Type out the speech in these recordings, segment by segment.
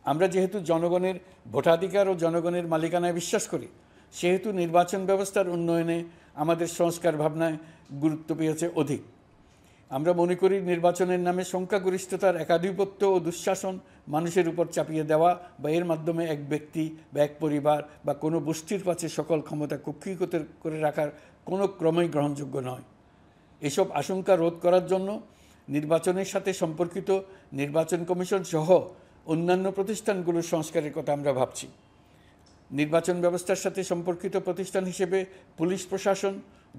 আমরা যেহেতু জনগণের ভোটাধিকার ও জনগণের মালিকানায় বিশ্বাস করি, সেহেতু নির্বাচন ব্যবস্থার উন্নয়নে আমাদের সংস্কার ভাবনায় গুরুত্ব পেয়েছে অধিক। আমরা মনে করি নির্বাচনের নামে সংখ্যাগরিষ্ঠতার একাধিপত্য ও দুঃশাসন মানুষের উপর চাপিয়ে দেওয়া বা এর মাধ্যমে এক ব্যক্তি বা এক পরিবার বা কোনো গোষ্ঠীর কাছে সকল ক্ষমতা কক্ষীগত করে রাখার কোনো ক্রমেই গ্রহণযোগ্য নয়। এসব আশঙ্কা রোধ করার জন্য নির্বাচনের সাথে সম্পর্কিত নির্বাচন কমিশন সহ অন্যান্য প্রতিষ্ঠানগুলোর সংস্কারের কথা আমরা ভাবছি। নির্বাচন ব্যবস্থার সাথে সম্পর্কিত প্রতিষ্ঠান হিসেবে পুলিশ প্রশাসন,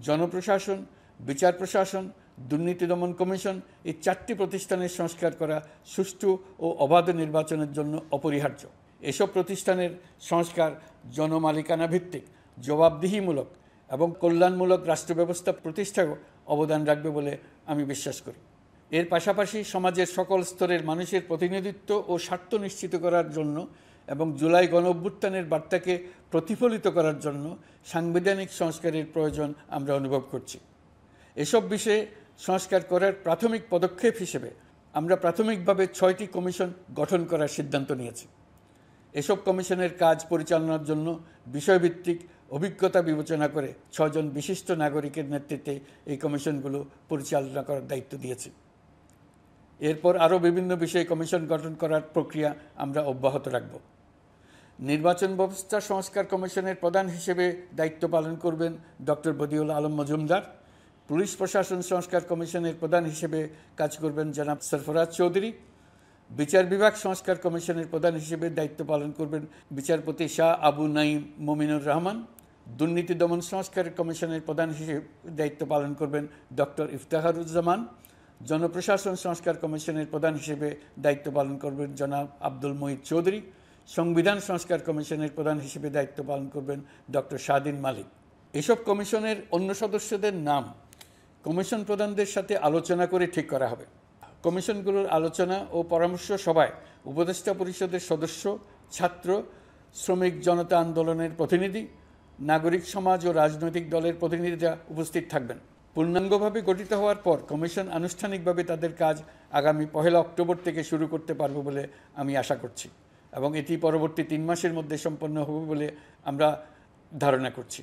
জনপ্রশাসন, বিচার প্রশাসন, দুর্নীতি দমন কমিশন এই 4টি প্রতিষ্ঠানের সংস্কার করা সুষ্ঠু ও অবাধ নির্বাচনের জন্য অপরিহার্য। এসব প্রতিষ্ঠানের সংস্কার জনমালিকানা ভিত্তিক, জবাবদিহিমূলক এবং কল্যাণমূলক রাষ্ট্র ব্যবস্থা প্রতিষ্ঠায় অবদান রাখবে বলে আমি বিশ্বাস করি। এর পাশাপাশি সমাজের সকল স্তরের মানুষের প্রতিনিধিত্ব ও স্বার্থ নিশ্চিত করার জন্য এবং জুলাই গণঅভ্যুত্থানের বার্তাকে প্রতিফলিত করার জন্য সাংবিধানিক সংস্কারের প্রয়োজন আমরা অনুভব করছি। এসব বিষয়ে সংস্কার করার প্রাথমিক পদক্ষেপ হিসেবে আমরা প্রাথমিকভাবে 6টি কমিশন গঠন করার সিদ্ধান্ত নিয়েছি। এসব কমিশনের কাজ পরিচালনার জন্য বিষয়ভিত্তিক অভিজ্ঞতা বিবেচনা করে 6 জন বিশিষ্ট নাগরিকের নেতৃত্বে এই কমিশনগুলো পরিচালনা করার দায়িত্ব দিয়েছি। এরপর আরও বিভিন্ন বিষয়ে কমিশন গঠন করার প্রক্রিয়া আমরা অব্যাহত রাখব। নির্বাচন ব্যবস্থা সংস্কার কমিশনের প্রধান হিসেবে দায়িত্ব পালন করবেন ডক্টর বদিউল আলম মজুমদার। পুলিশ প্রশাসন সংস্কার কমিশনের প্রধান হিসেবে কাজ করবেন জনাব সরফরাজ চৌধুরী। বিচার বিভাগ সংস্কার কমিশনের প্রধান হিসেবে দায়িত্ব পালন করবেন বিচারপতি শাহ আবু নাঈম মুমিনুর রহমান। দুর্নীতি দমন সংস্কার কমিশনের প্রধান হিসেবে দায়িত্ব পালন করবেন ডক্টর ইফতেখারুজ্জামান। জনপ্রশাসন সংস্কার কমিশনের প্রধান হিসেবে দায়িত্ব পালন করবেন জনাব আব্দুল মুহিত চৌধুরী। সংবিধান সংস্কার কমিশনের প্রধান হিসেবে দায়িত্ব পালন করবেন ডক্টর শাহদিন মালিক। এসব কমিশনের অন্য সদস্যদের নাম কমিশন প্রধানদের সাথে আলোচনা করে ঠিক করা হবে। কমিশনগুলোর আলোচনা ও পরামর্শ সভায় উপদেষ্টা পরিষদের সদস্য, ছাত্র, শ্রমিক জনতা আন্দোলনের প্রতিনিধি, নাগরিক সমাজ ও রাজনৈতিক দলের প্রতিনিধিরা উপস্থিত থাকবেন। পূর্ণাঙ্গভাবে গঠিত হওয়ার পর কমিশন আনুষ্ঠানিকভাবে তাদের কাজ আগামী 1 অক্টোবর থেকে শুরু করতে পারবে বলে আমি আশা করছি এবং এটি পরবর্তী 3 মাসের মধ্যে সম্পন্ন হবে বলে আমরা ধারণা করছি।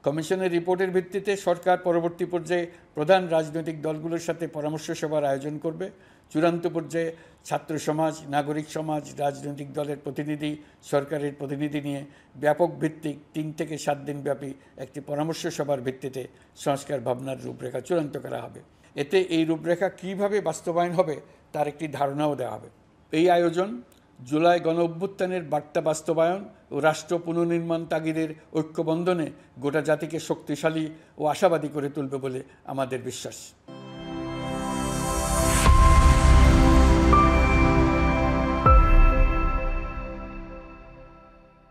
কমিশনের রিপোর্টের ভিত্তিতে সরকার পরবর্তী পর্যায়ে প্রধান রাজনৈতিক দলগুলোর সাথে পরামর্শ সভার আয়োজন করবে। চূড়ান্ত পর্যায়ে ছাত্র সমাজ, নাগরিক সমাজ, রাজনৈতিক দলের প্রতিনিধি, সরকারের প্রতিনিধি নিয়ে ব্যাপক ভিত্তিক 3 থেকে 7 দিন ব্যাপী একটি পরামর্শ সভার ভিত্তিতে সংস্কার ভাবনার রূপরেখা চূড়ান্ত করা হবে। এতে এই রূপরেখা কীভাবে বাস্তবায়ন হবে তার একটি ধারণাও দেওয়া হবে। এই আয়োজন জুলাই গণঅভ্যুত্থানের বার্তা বাস্তবায়ন ও রাষ্ট্র পুনর্নির্মাণ তাগিদের ঐক্যবন্ধনে গোটা জাতিকে শক্তিশালী ও আশাবাদী করে তুলবে বলে আমাদের বিশ্বাস।